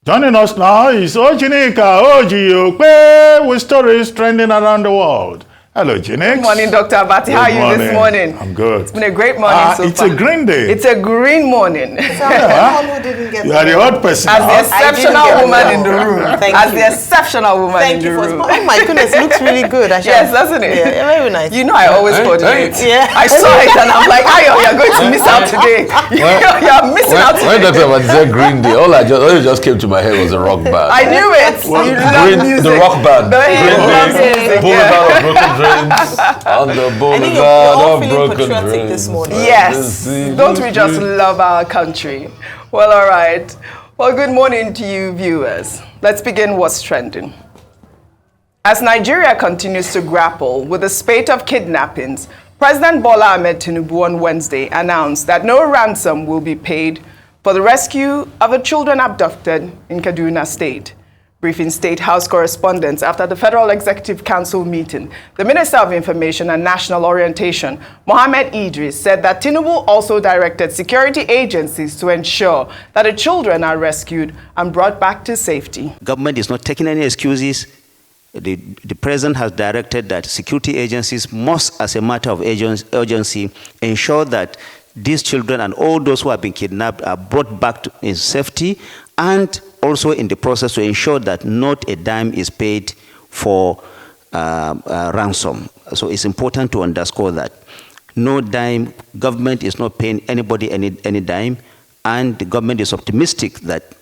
Joining us now is OjyOkpe with stories trending around the world. Hello, Jinex. Good morning, Dr. Abati. How are you this morning? I'm good. It's been a great morning so it's far. It's a green day. It's a green morning. You are the odd person. As the exceptional woman in the room. As the exceptional woman in the room. Oh my goodness, it looks really good. Yes, doesn't it? Yeah, very nice. You know I always coordinate. Yeah. I saw it and I'm like, Ayo, you're going to miss out today. You're missing out today. When Dr. Abati said green day, all it just came to my head was a rock band. I knew it. You love music. The rock band. Boulevard of Broken Dreams. On the Boulevard of Broken Dreams. This morning. Yes. Don't we just love our country? Well, all right. Well, good morning to you viewers. Let's begin what's trending. As Nigeria continues to grapple with the spate of kidnappings, President Bola Tinubu on Wednesday announced that no ransom will be paid for the rescue of the children abducted in Kaduna State. Briefing State House Correspondents after the Federal Executive Council meeting, the Minister of Information and National Orientation, Mohammed Idris, said that Tinubu also directed security agencies to ensure that the children are rescued and brought back to safety. Government is not taking any excuses. The President has directed that security agencies must, as a matter of urgency, ensure that these children and all those who have been kidnapped are brought back in safety, and also in the process to ensure that not a dime is paid for ransom. So it's important to underscore that. No dime, government is not paying anybody any dime, and the government is optimistic that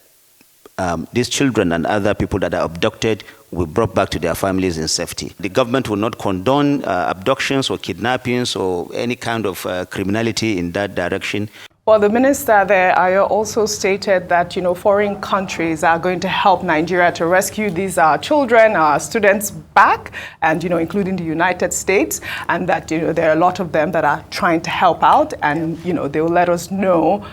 these children and other people that are abducted will be brought back to their families in safety. The government will not condone abductions or kidnappings or any kind of criminality in that direction. Well, the minister there, Ayo, also stated that, foreign countries are going to help Nigeria to rescue these children, our students back, and, including the United States, and that, there are a lot of them that are trying to help out, and, they will let us know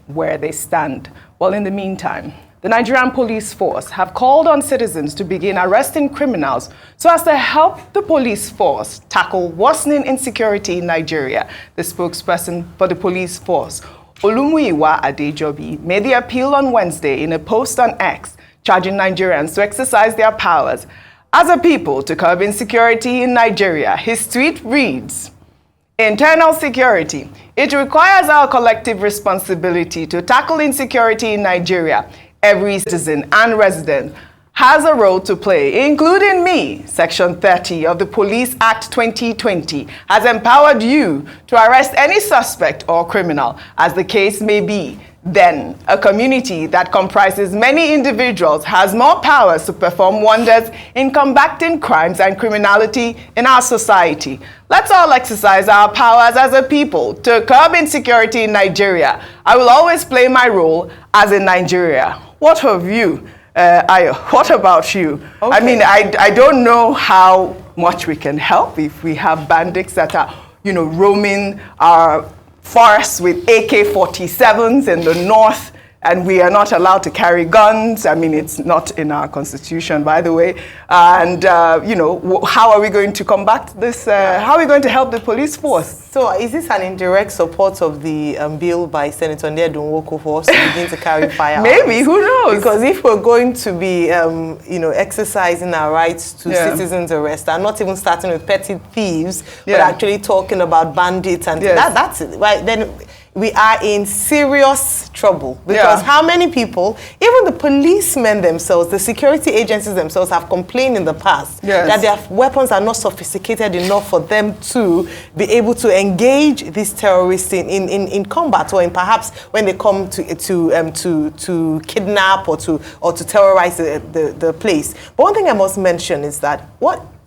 where they stand. Well, in the meantime, the Nigerian police force have called on citizens to begin arresting criminals so as to help the police force tackle worsening insecurity in Nigeria. The spokesperson for the police force, Olumuyiwa Adejobi, made the appeal on Wednesday in a post on X, charging Nigerians to exercise their powers as a people to curb insecurity in Nigeria. His tweet reads, "Internal security. It requires our collective responsibility to tackle insecurity in Nigeria. Every citizen and resident has a role to play, including me. Section 30 of the Police Act 2020 has empowered you to arrest any suspect or criminal, as the case may be. Then, a community that comprises many individuals has more powers to perform wonders in combating crimes and criminality in our society. Let's all exercise our powers as a people to curb insecurity in Nigeria. I will always play my role as in Nigeria." What of you? Ayo, what about you? Okay. I mean, I don't know how much we can help if we have bandits that are, roaming our forests with AK-47s in the north, and we are not allowed to carry guns. I mean, it's not in our constitution, by the way. And, how are we going to combat this? How are we going to help the police force? So is this an indirect support of the bill by Senator Nyesom Wike for us to begin to carry firearms? Maybe, who knows? Because if we're going to be, exercising our rights to citizens' arrest, and not even starting with petty thieves, but actually talking about bandits and that's it, right? Then we are in serious trouble, because how many people, even the policemen themselves, the security agencies themselves, have complained in the past that their weapons are not sophisticated enough for them to be able to engage these terrorists in combat, or in perhaps when they come to kidnap or to terrorize the place. But one thing I must mention is that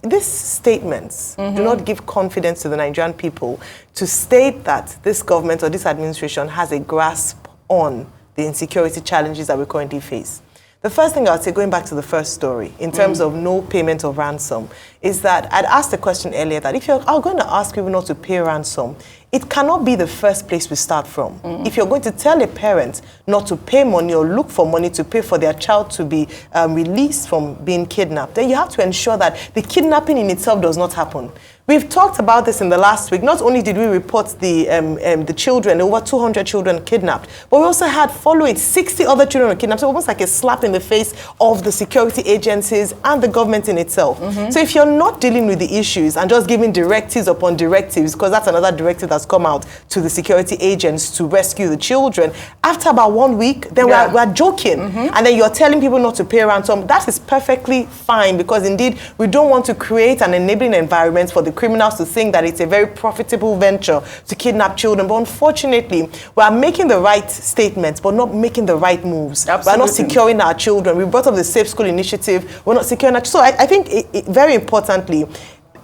these statements do not give confidence to the Nigerian people to state that this government or this administration has a grasp on the insecurity challenges that we currently face. The first thing I would say, going back to the first story, in terms of no payment of ransom, is that I'd asked the question earlier that if you're going to ask people not to pay ransom, it cannot be the first place we start from. If you're going to tell a parent not to pay money or look for money to pay for their child to be released from being kidnapped, then you have to ensure that the kidnapping in itself does not happen. We've talked about this in the last week. Not only did we report the children, over 200 children kidnapped, but we also had following 60 other children kidnapped. So almost like a slap in the face of the security agencies and the government in itself. So if you're not dealing with the issues and just giving directives upon directives, because that's another directive that's come out to the security agents to rescue the children, after about 1 week, then we're joking. And then you're telling people not to pay ransom. That is perfectly fine, because indeed we don't want to create an enabling environment for the criminals to think that it's a very profitable venture to kidnap children. But unfortunately, we are making the right statements, but not making the right moves. We're not securing our children. We brought up the Safe School Initiative. We're not securing our children. So I think, very importantly,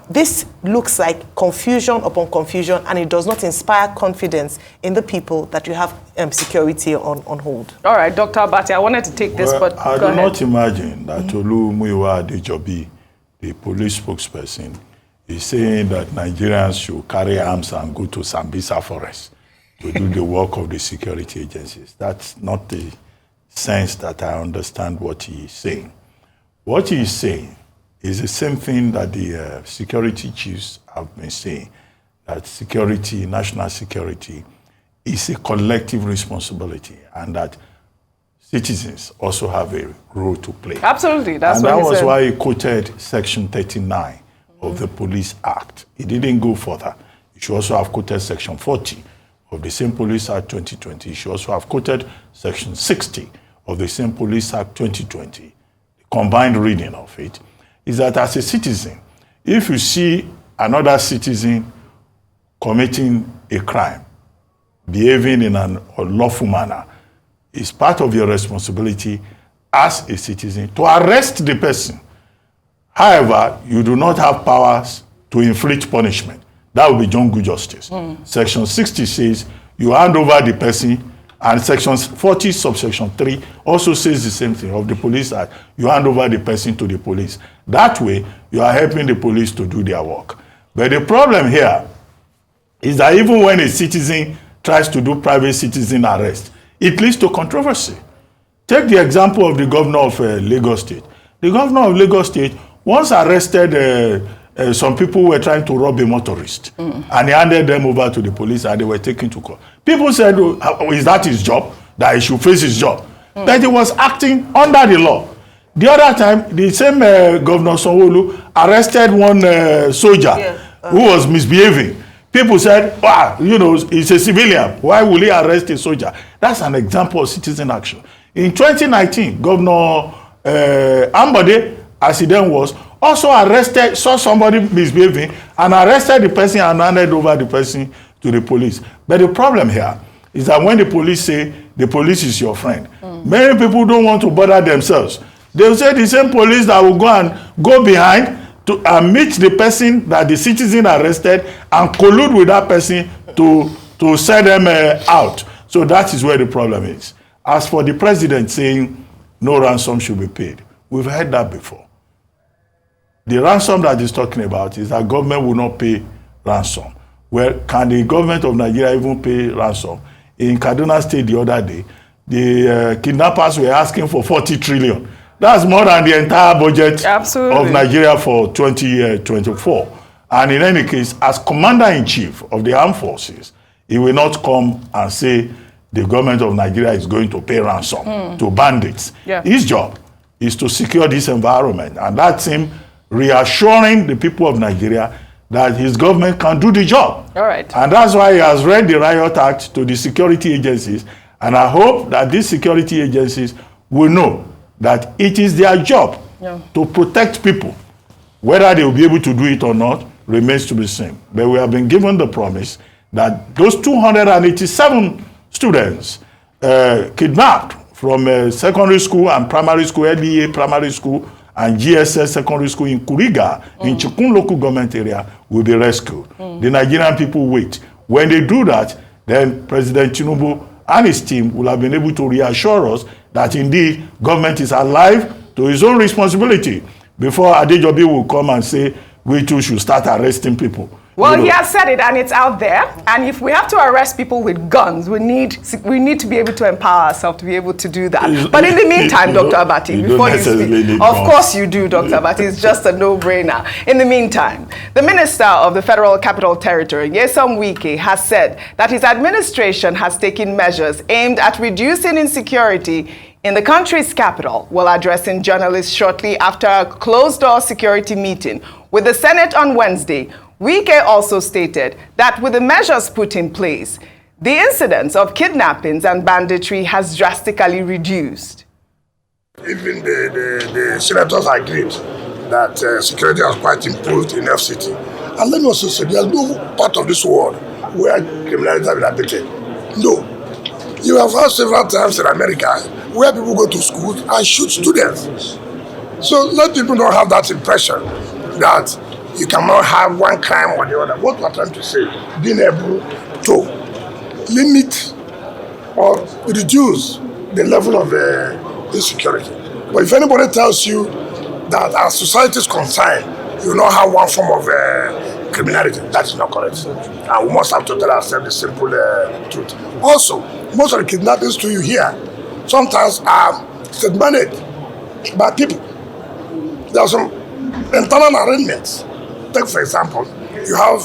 this looks like confusion upon confusion, and it does not inspire confidence in the people that you have security on hold. All right, Dr. Abati, I wanted to take this, but I do not imagine that Olumuyiwa Adejobi, the police spokesperson, is saying that Nigerians should carry arms and go to Sambisa Forest to do the work of the security agencies. That's not the sense that I understand what he is saying. What he is saying is the same thing that the security chiefs have been saying, that security, national security, is a collective responsibility, and that citizens also have a role to play. Absolutely, that's what he said. And that was why he quoted Section 39 of the Police Act. He didn't go further. He should also have quoted Section 40 of the same Police Act 2020. He should also have quoted Section 60 of the same Police Act 2020. The combined reading of it is that as a citizen, if you see another citizen committing a crime, behaving in an unlawful manner, it's part of your responsibility as a citizen to arrest the person. However, you do not have powers to inflict punishment. That would be jungle justice. Section 60 says you hand over the person, and Section 40, subsection 3 also says the same thing of the Police Act. You hand over the person to the police. That way, you are helping the police to do their work. But the problem here is that even when a citizen tries to do private citizen arrest, it leads to controversy. Take the example of the governor of Lagos State. The governor of Lagos State once arrested some people who were trying to rob a motorist, and he handed them over to the police, and they were taken to court. People said, oh, is that his job? That he should face his job? That he was acting under the law. The other time, the same Governor Sanwo-Olu arrested one soldier who was misbehaving. People said, wow, you know, he's a civilian. Why will he arrest a soldier? That's an example of citizen action. In 2019, Governor Ambode, as he then was, also arrested, saw somebody misbehaving, and arrested the person and handed over the person to the police. But the problem here is that when the police say the police is your friend, many people don't want to bother themselves. They will say the same police that will go behind to meet the person that the citizen arrested and collude with that person to send them out. So that is where the problem is. As for the president saying no ransom should be paid, we've heard that before. The ransom that he's talking about is that government will not pay ransom. Well, can the government of Nigeria even pay ransom? In Kaduna State the other day, the kidnappers were asking for 40 trillion. That's more than the entire budget of Nigeria for 2024. And in any case, as Commander-in-Chief of the Armed Forces, he will not come and say the government of Nigeria is going to pay ransom to bandits. His job is to secure this environment, and that's him reassuring the people of Nigeria that his government can do the job. All right. And that's why he has read the Riot Act to the security agencies, and I hope that these security agencies will know that it is their job to protect people. Whether they will be able to do it or not remains to be seen. But we have been given the promise that those 287 students kidnapped from secondary school and primary school, LEA primary school, and GSS secondary school in Kuriga, in Chikun local government area, will be rescued. The Nigerian people wait. When they do that, then President Tinubu and his team will have been able to reassure us that indeed government is alive to his own responsibility before Adejobi will come and say we too should start arresting people. Well, he has said it, and it's out there. And if we have to arrest people with guns, we need to be able to empower ourselves to be able to do that. But in the meantime, Dr. Abati, before you speak, of course you do, Dr. Abati. It's just a no-brainer. In the meantime, the Minister of the Federal Capital Territory, Nyesom Wike, has said that his administration has taken measures aimed at reducing insecurity in the country's capital, while addressing journalists shortly after a closed-door security meeting with the Senate on Wednesday. Wike also stated that with the measures put in place, the incidence of kidnappings and banditry has drastically reduced. Even the senators agreed that security has quite improved in FCT. And let me also say, there's no part of this world where criminality has been abated. No. You have heard several times in America where people go to schools and shoot students. So let people not have that impression that you cannot have one crime or the other. What we're trying to say, being able to limit or reduce the level of insecurity. But if anybody tells you that as society is concerned, you will not have one form of criminality, that is not correct. And we must have to tell ourselves the simple truth. Also, most of the kidnappings to you here sometimes are state-managed by people. There are some internal arrangements. Take, for example, you have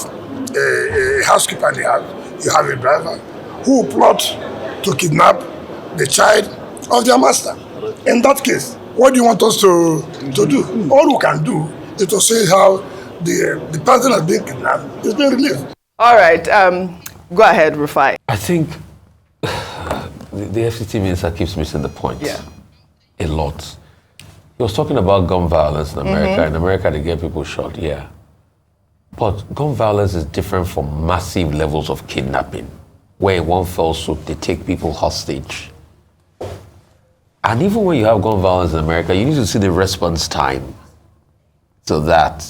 a housekeeper in the house, you have a driver who plot to kidnap the child of their master. In that case, what do you want us to do? All we can do is to see how the person has been kidnapped is being released. All right, go ahead, Rufai. I think the FCT minister keeps missing the point. Yeah. A lot. He was talking about gun violence in America. In America, they get people shot, yeah. But gun violence is different from massive levels of kidnapping, where in one fell swoop, they take people hostage. And even when you have gun violence in America, you need to see the response time to that.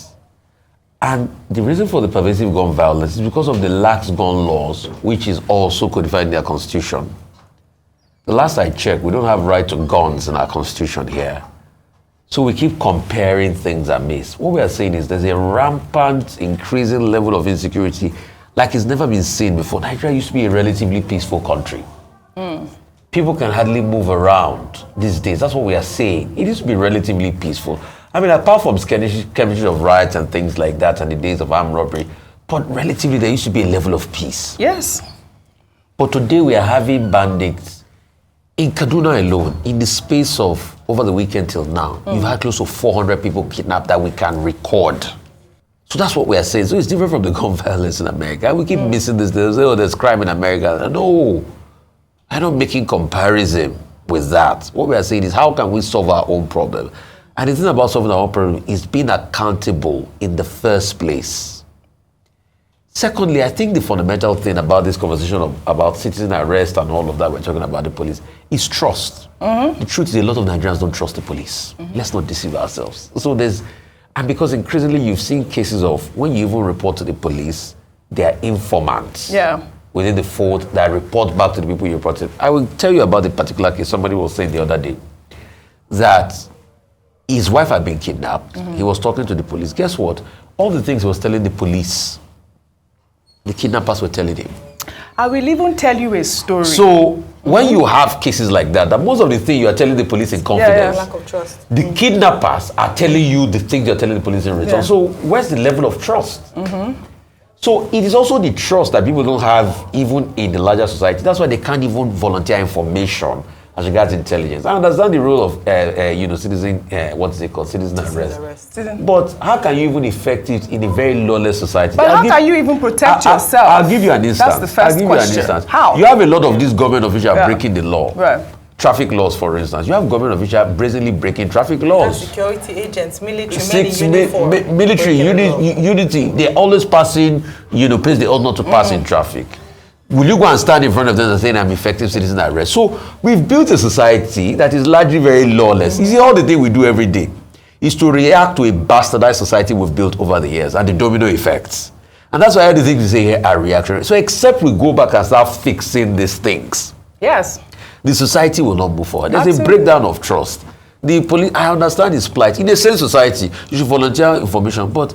And the reason for the pervasive gun violence is because of the lax gun laws, which is also codified in their constitution. The last I checked, we don't have right to guns in our constitution here. So we keep comparing things amiss. What we are saying is there's a rampant, increasing level of insecurity like it's never been seen before. Nigeria used to be a relatively peaceful country. People can hardly move around these days. That's what we are saying. It used to be relatively peaceful. I mean, apart from skirmishes of riots and things like that and the days of armed robbery, but relatively there used to be a level of peace. Yes. But today we are having bandits. In Kaduna alone, in the space of over the weekend till now, you've had close to 400 people kidnapped that we can record. So that's what we are saying. So it's different from the gun violence in America. We keep missing this. They say, oh, there's crime in America. No, I'm not making comparison with that. What we are saying is how can we solve our own problem? And it's not about solving our own problem. It's being accountable in the first place. Secondly, I think the fundamental thing about this conversation about citizen arrest and all of that we're talking about the police is trust. The truth is a lot of Nigerians don't trust the police. Let's not deceive ourselves. So and because increasingly you've seen cases of when you even report to the police, they are informants within the fold that report back to the people you reported. I will tell you about the particular case. Somebody was saying the other day that his wife had been kidnapped. He was talking to the police. Guess what? All the things he was telling the police, the kidnappers were telling him. I will even tell you a story. So when you have cases like that most of the things you are telling the police in confidence, lack of trust. The kidnappers are telling you the things you're telling the police in return. So where's the level of trust? So it is also the trust that people don't have even in the larger society. That's why they can't even volunteer information as regards intelligence. I understand the role of citizen, what's it called, citizen arrest. But how can you even effect it in a very lawless society? But how can you even protect yourself? I'll give you an instance. That's the first question. How? You have a lot of these government officials breaking the law. Right. Traffic laws, for instance. You have government officials brazenly breaking traffic laws. Security agents, military, military unity. They're always passing, places they ought not to pass in traffic. Will you go and stand in front of them and say, I'm effective citizen arrest? So we've built a society that is largely very lawless. You see, all the thing we do every day is to react to a bastardized society we've built over the years and the domino effects. And that's why all the things we say here are reactionary. So except we go back and start fixing these things, the society will not move forward. There's a breakdown of trust. The police, I understand its plight. In a sane society, you should volunteer information, but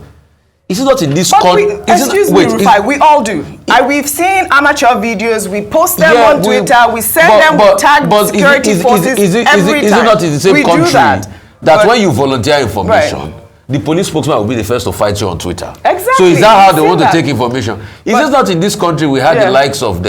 Is it not in this But country? excuse me, Rufai, we all do. We've seen amateur videos, we post them on Twitter, we send them, we tag security forces every time. Is it not in the same country do that when you volunteer information, the police spokesman will be the first to fight you on Twitter? Exactly. So is that how they want to take information? Is it not in this country we had the likes of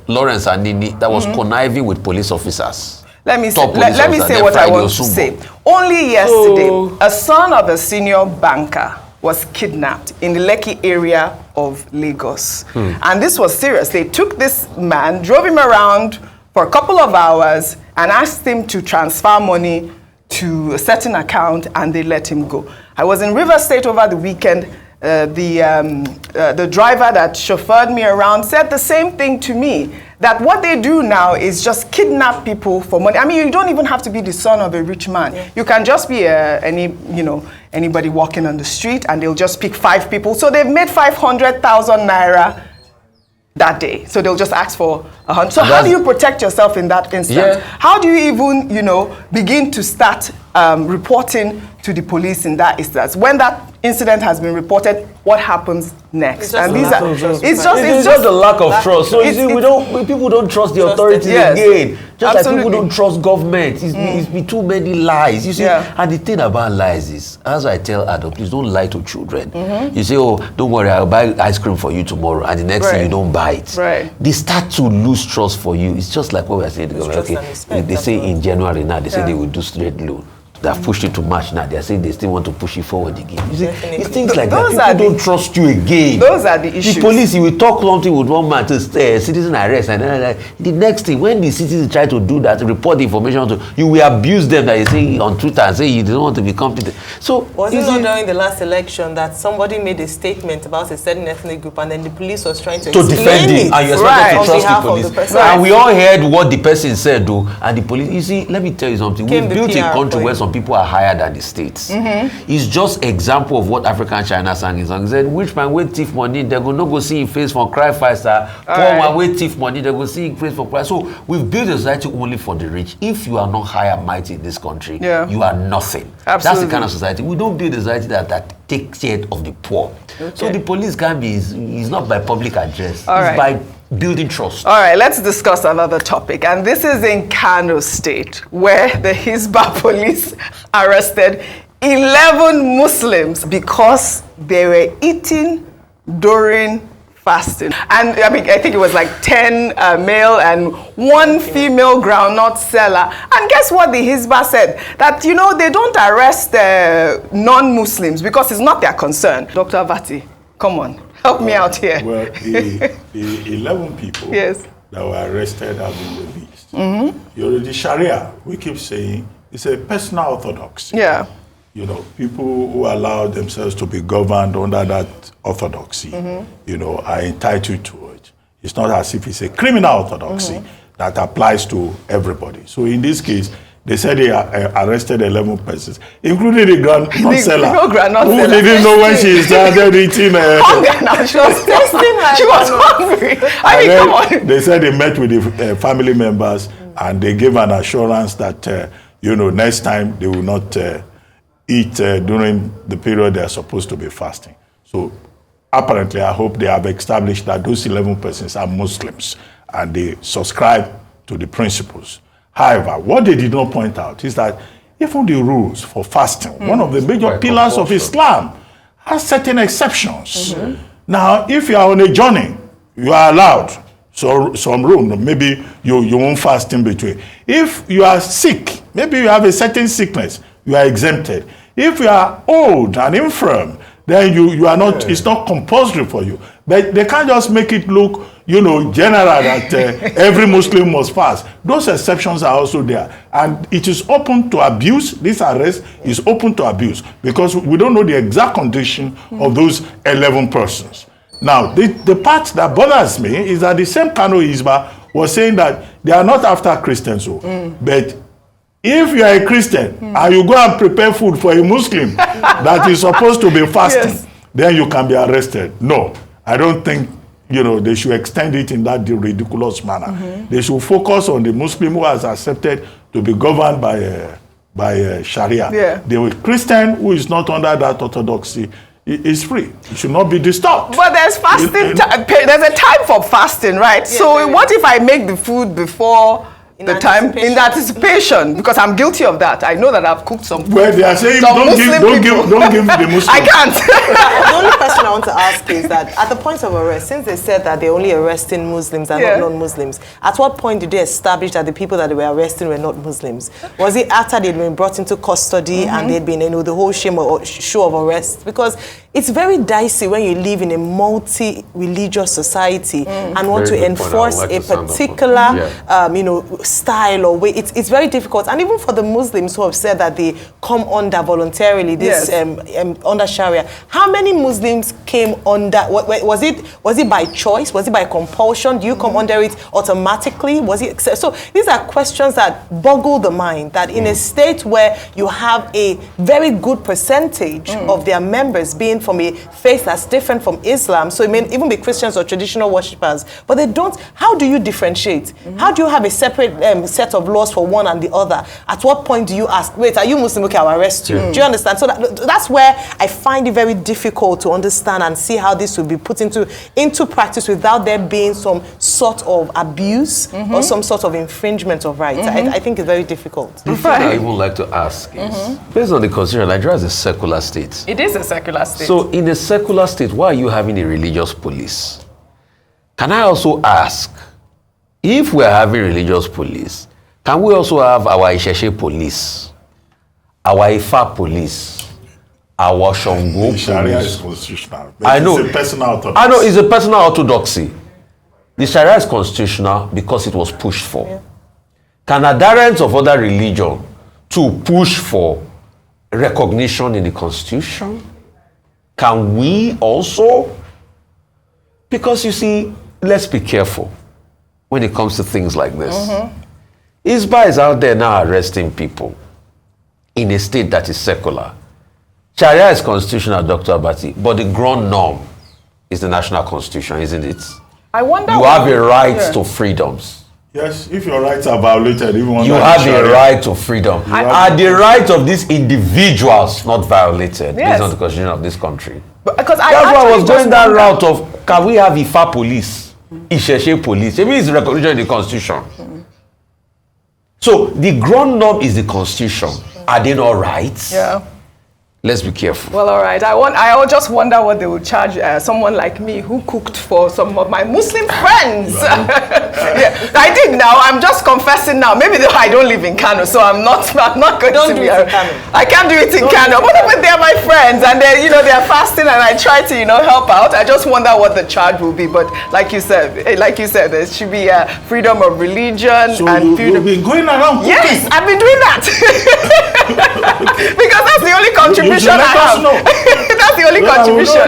Lawrence Anini that was conniving with police officers? Let me say what I want to say. Only yesterday, a son of a senior banker was kidnapped in the Lekki area of Lagos. And this was serious. They took this man, drove him around for a couple of hours and asked him to transfer money to a certain account, and they let him go. I was in River State over the weekend. The driver that chauffeured me around said the same thing to me, that what they do now is just kidnap people for money. I mean, you don't even have to be the son of a rich man. Yeah. You can just be anybody walking on the street, and they'll just pick 5 people. So they've made 500,000 naira that day. So they'll just ask for 100. So how do you protect yourself in that instance? Yeah. How do you even, begin to start reporting to the police in that instance? When that incident has been reported, what happens next? It's just the lack of trust. So you see, people don't trust the authorities again. Just like people don't trust government. It's been too many lies. You see, and the thing about lies is, as I tell adults, please don't lie to children. You say, oh, don't worry, I'll buy ice cream for you tomorrow, and the next thing you don't buy it. Right. They start to lose trust for you. It's just like what we are saying to the government. Okay, they say in January now, they say they will do straight loan. They have pushed it to March now. They are saying they still want to push it forward again. You see, it's things like that. People don't trust you again. Those are the issues. The police, you will talk something with one man to citizen arrest, and then the next thing, when the citizens try to do that, report the information to you, will abuse them that you say on Twitter and say you don't want to be competent. So was it not during the last election that somebody made a statement about a certain ethnic group, and then the police was trying to defend it, and you expected to trust the police? And we all heard what the person said, though, and the police. You see, let me tell you something. We built a country where some people are higher than the states. It's just example of what African China sang his song. He said, which man with thief money, they go no go see him face for cry faster. Poor man with thief money, they go see him face for cry. So we've built a society only for the rich. If you are not high and mighty in this country, you are nothing. Absolutely. That's the kind of society. We don't build a society that takes care of the poor. Okay. So the police can be, it's not by public address. It's by building trust. All right, let's discuss another topic. And this is in Kaduna State, where the Hisbah police arrested 11 Muslims because they were eating during fasting. And I think it was like 10 male and 1 female groundnut seller. And guess what the Hisbah said? That, they don't arrest non-Muslims because it's not their concern. Dr. Vati, come on. Help me out here. Well, the 11 people that were arrested have been released. The Sharia, we keep saying, it's a personal orthodoxy. Yeah. People who allow themselves to be governed under that orthodoxy, are entitled to it. It's not as if it's a criminal orthodoxy that applies to everybody. So in this case, they said they arrested 11 persons, including the groundnut seller, who didn't know when she started eating. She was testing her. She was hungry. Come on. They said they met with the family members, and they gave an assurance that, next time they will not eat during the period they are supposed to be fasting. So apparently, I hope they have established that those 11 persons are Muslims, and they subscribe to the principles. However, what they did not point out is that even the rules for fasting, one of the major pillars of Islam, has certain exceptions. Now, if you are on a journey, you are allowed some room. Maybe you won't fast in between. If you are sick, maybe you have a certain sickness, you are exempted. If you are old and infirm, then you are not. It's not compulsory for you. But they can't just make it look, general that every Muslim must fast. Those exceptions are also there, and it is open to abuse. This arrest is open to abuse because we don't know the exact condition of those 11 persons. Now, the part that bothers me is that the same Kano Hisbah was saying that they are not after Christians, but if you are a Christian and you go and prepare food for a Muslim that is supposed to be fasting, then you can be arrested. No, I don't think they should extend it in that ridiculous manner. They should focus on the Muslim who has accepted to be governed by Sharia. The Christian who is not under that orthodoxy, is free. It should not be disturbed. But there's fasting. There's a time for fasting, right? Yes, so what if I make the food before the time in anticipation? Because I'm guilty of that. I know that I've cooked some food. Well, they are saying don't give the Muslims. I can't. The only question I want to ask is that at the point of arrest, since they said that they're only arresting Muslims and not non-Muslims, at what point did they establish that the people that they were arresting were not Muslims? Was it after they'd been brought into custody and they'd been, the whole show of arrest? Because it's very dicey when you live in a multi-religious society and want to enforce a particular, style or way. It's very difficult. And even for the Muslims who have said that they come under voluntarily this under Sharia, how many Muslims came under? Was it by choice? Was it by compulsion? Do you come under it automatically? Was it so? These are questions that boggle the mind. That in a state where you have a very good percentage of their members being from a faith that's different from Islam, so it may even be Christians or traditional worshippers, but they don't. How do you differentiate? How do you have a separate set of laws for one and the other? At what point do you ask, wait, are you Muslim? Okay, I'll arrest you. Do you understand? So that's where I find it very difficult to understand and see how this will be put into practice without there being some sort of abuse or some sort of infringement of rights. I think it's very difficult. The thing I would like to ask is, based on the constitution, Nigeria is a secular state. It is a secular state. So in a secular state, why are you having a religious police? Can I also ask, if we're having religious police, can we also have our Isheshe police, our Ifa police, our Shango Sharia police? is constitutional. I know. It's a personal orthodoxy. I know, it's a personal orthodoxy. The Sharia is constitutional because it was pushed for. Yeah. Can adherents of other religion to push for recognition in the constitution? Can we also? Because you see, let's be careful when it comes to things like this. Isba is out there now arresting people in a state that is secular. Sharia is constitutional, Dr. Abati, but the ground norm is the national constitution, isn't it? I wonder. You have a right to freedoms. Yes, if your rights are violated, even you have a right to freedom. Are the rights of these individuals not violated based on the constitution of this country? Because that's why I was going that route of, can we have Ifa police, Isheshe police? Maybe it's recognition in the constitution. So the ground norm is the constitution. Are they not rights? Yeah. Let's be careful. Well, all right. I just wonder what they would charge someone like me who cooked for some of my Muslim friends. Yeah, I did now. I'm just confessing now. Maybe I don't live in Kano, so I'm not going to be. I can't do it in Kano. But if they're my friends and they're fasting and I try to help out, I just wonder what the charge will be. But like you said, there should be freedom of religion and freedom. You've been going around cooking. Yes, I've been doing that. Because that's the only contribution I have. That's the only contribution.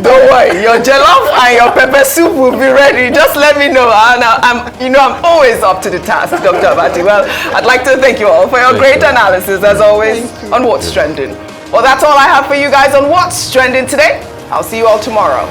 Don't worry, your jollof and your pepper soup will be ready. Just let me know. And I'm always up to the task, Dr. Abati. Well, I'd like to thank you all for your great analysis, as always, on What's Trending. Well, that's all I have for you guys on What's Trending today. I'll see you all tomorrow.